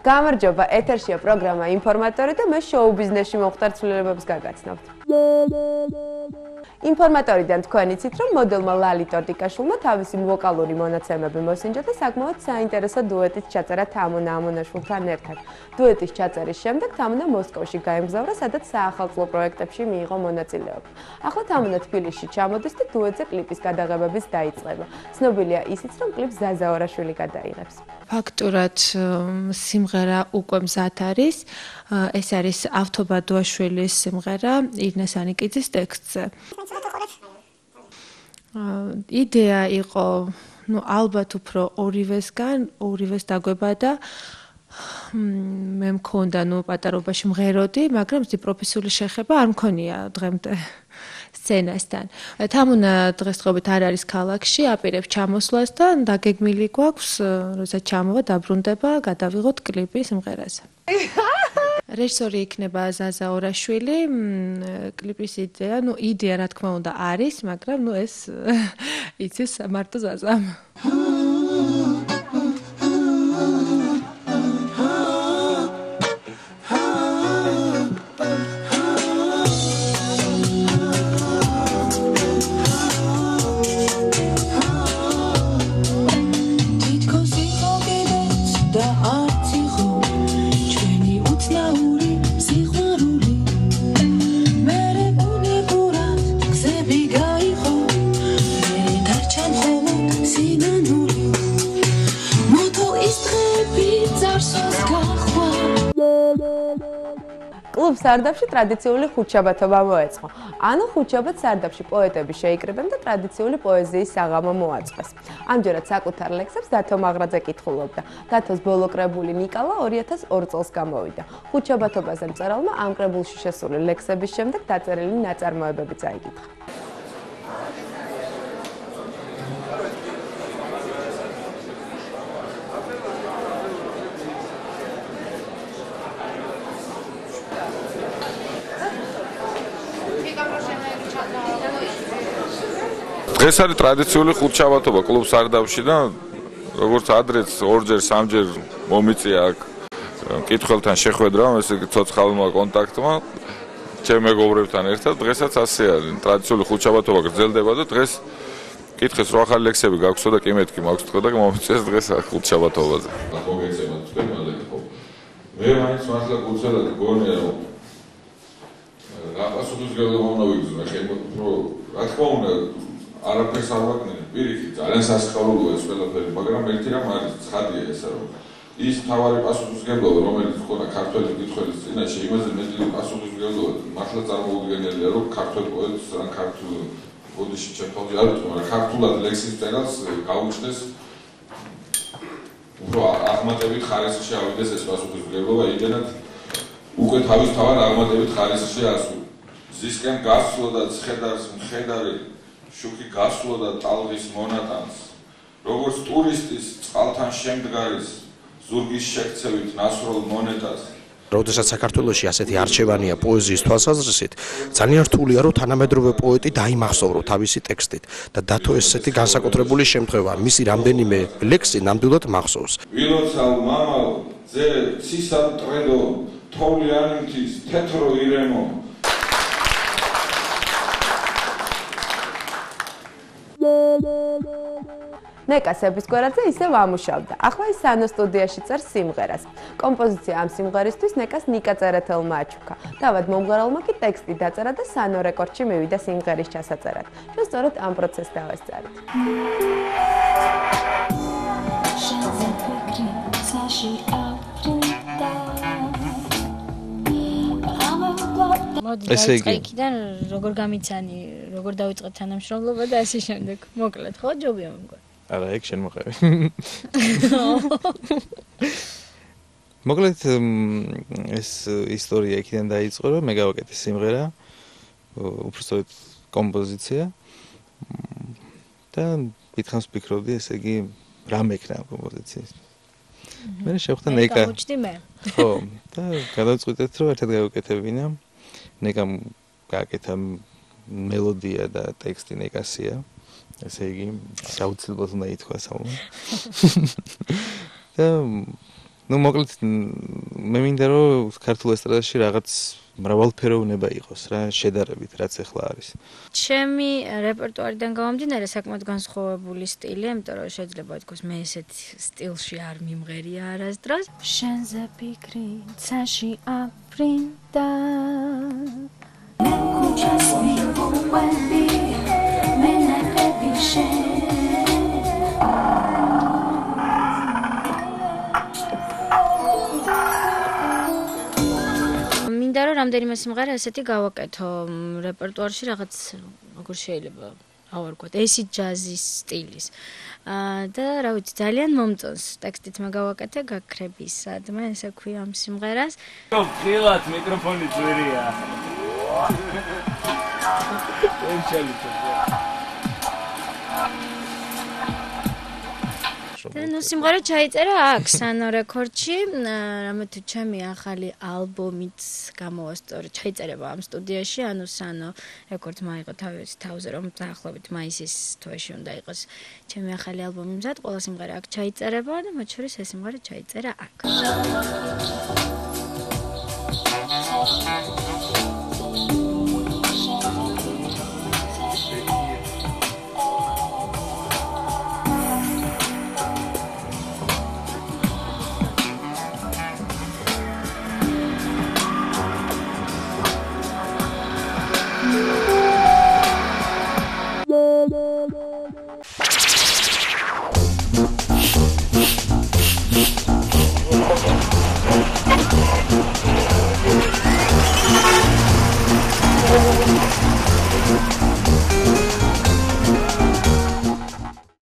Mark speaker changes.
Speaker 1: გამარჯობა, ეთერშია პროგრამა ინფორმატორი და მე შოუ ბიზნესში მომხდარ ცვლილებებს გაგაცნობთ. ინფორმატორიდან თქვენ იცით, რომ მოდელმა ლალი ტორტიკაშვილმა თავისი ვოკალური მონაცემები მოსინჯა და საკმაოდ საინტერესო დუეტის ჩაწერა თამუნა ამონაშვილთან ერთად. დუეტის ჩაწერის შემდეგ თამუნა მოსკოვში გაემგზავრა, სადაც საახალწლო პროექტებში მიიღო მონაწილეობა. ახლა თამუნა თბილისში ჩამოდის და დუეტზე კლიპის გადაღებების დაიწყება. ცნობილია ისიც, რომ კლიპს ზაზა ორაშვილი გადაიღებს.
Speaker 2: ფაქტურად სიმღერა უკვე მზად არის. ეს არის ავთობა დუაშვილის სიმღერა ირინას ანიკიძის ტექსტზე. იდეა იყო, ალბათ უფრო ორივეს დაგვება და მე მქონდა, პატარობაში მღეროდი, მაგრამ ის პროფესიული შეხება არ მქონია დღემდე სცენასთან. თამუნა დღესდღეობით არ არის ქალაქში, აპირებს ჩამოსვლას და დაგეგმილი გვაქვს, როცა ჩამოვა, დაბრუნდება, გადავიღოთ კლიპი სიმღერაზე. რეჟისორი იქნება ზაზა ორაშვილი, კლიპის იდეა, რა თქმა უნდა, არის, მაგრამ ეს იცის მარტო ზაზა. კლუბ სარდაფში ტრადიციული ხუთშაბათობა მოეწყო. ანუ ხუთშაბათ სარდაფში პოეტები შეიკრიბნენ და ტრადიციული პოეზიის საღამო მოაწყვეს. ამჯერად საკუთარ ლექსებს დათო მაღრაძე კითხულობდა. დათოს ბოლო კრებული ნიკალა 2002 წელს გამოვიდა. ხუთშაბათობაზე მწერალმა ამ კრებულში შესული ლექსების შემდეგ დაწერილი ნაწარმოებები წაიკითხა.
Speaker 3: დღეს არის ტრადიციული ხუთშაბათობა კლუბ სარდაფში და როგორც ადრეც ორჯერ სამჯერ მომიწია აქ მკითხველთან შეხვედრა, ესე იგი ცოცხალმა კონტაქტმა ჩემ მეგობრებთან ერთად. დღესაც ასე არის, ტრადიციული ხუთშაბათობა გრძელდება და დღეს მკითხეს რო ახალი ლექსები გაქვსო და კი მეთქი მაქვს თქო და მომიწეს დღეს ხუთშაბათობაზე. მოგეცემა თქვენ ხო. მე მაინც მართლა გულწრფელად გონია რომ გაპასუხისმგებლობა უნდა ვიგრძნო, რა თქმა უნდა არაფერს არ ვაკნინე, პირიქით, ძალიან სასიხარულოა ეს ყველაფერი, მაგრამ ერთი რამ არის, ცხადია ესა, რომ ის მთავარი პასუხისმგებლობა, რომელიც ხოდა ქართველი მკითხველის წინაშე, იმაზე მეტი პასუხისმგებლობა, მართლა წარმოუდგენელია, რომ ქართველ პოეტს ან ქართულ ბოდიში ჩეხოვი არ ვიტყვი, მაგრამ ქართულად ლექსის წერას გაუჩნდეს უფრო აღმატებით ხარისხში ავიდეს ეს პასუხისმგებლობა, იმენად უკვე თავისთავად აღმატებით ხარისხში ასული. ზისკენ გასვლა და ცხედარს მხედარი შუქი გასვლა და ტალღის მონატანს, როგორც ტურისტის წყალთან შემდგარის ზურგის შექცევით ნასროლ მონეტას.
Speaker 4: როდესაც საქართველოში ასეთი არჩევანია პოეზიის თვალსაზრისით, ძალიან რთულია, რომ თანამედროვე პოეტი დაიმახსოვრო თავისი ტექსტით და დათო ესეთი განსაკუთრებული შემთხვევა, მისი რამდენიმე ლექსი ნამდვილად მახსოვს.
Speaker 3: ვილოცავ მამალ, ძე ცისავ ტრედო, თოვლი ანიმთის, თეთრო ირემო.
Speaker 1: ნეკა სეფისკვერაძე ისევ ამუშავდა. ახლა ის სანო სტუდიაში წერს სიმღერას. კომპოზიცია ამ სიმღერისთვის ნეკას ნიკა წერეთელმა აჩუქა. თავად მომღერალმა კი ტექსტი დაწერა და სანო რეკორდში მივიდა სიმღერის ჩასაწერად. ჩვენ სწორედ ამ პროცესს დავესწარით.
Speaker 5: ესე იგი, იქიდან როგორ გამიცანი, როგორ დავიწყეთ თანამშრომლობა და ასე შემდეგ. მოკლედ, ხო, ჯობია მომგონი.
Speaker 6: არა, ეგ შენ მოყევი. მოკლედ ეს ისტორია იქიდან დაიწყო, რომ მე გავაკეთე სიმღერა, უბრალოდ კომპოზიცია და მითხავს ვფიქრობდი, ესე იგი, რა მექნა კომპოზიციის. მე შევხვდა ნეკა. ხო, და გადავწყვიტეთ, რომ ერთად გავაკეთებინა. ნეკამ გააკეთა მელოდია და ტექსტი ნეკასია. ესე იგი, აუცილებლად უნდა ითქვა საუბარი. და ну მოკლედ მე მინდა რომ ქართულ ესტრადაში რაღაც მრავალფეროვნება იყოს რა შედარებით რაც ახლა არის.
Speaker 5: ჩემი რეპერტუარიდან გამომდინარე საკმაოდ განსხვავებული სტილი, იმიტომ რომ შეიძლება ითქვას მე ესეთ სტილში არ მიმღერია არასდროს. შენზე ფიქრი ცაში აფრინდა ქუჩას მივუყვები მე ნახები შენ მინდა რომ რამდენიმე სიმღერა ესეთი გავაკეთო რეპერტუარში რაღაც როგორ შეიძლება რა ვთქვათ ესი ჯაზის სტილის და რა ვიცი ძალიან მომწონს ტექსტით მე გავაკეთე გაქრების სადმე ესე ქვია ამ სიმღერას
Speaker 7: ხილად მიკროფონი ძვირია
Speaker 5: ну სიმღერა ჩაიწერა აქ სანო რეკორდში რამე თუ ჩემი ახალი ალბომიც გამოვასწორო ჩაიწერება ამ სტუდიაში ანუ სანო რეკორდს მაიღო თავზე რომ დაახლოებით მაისის თვეში უნდა იყოს ჩემი ახალი ალბომი მზად ყველა სიმღერა აქ ჩაიწერება და მათ შორის ეს სიმღერა ჩაიწერა აქ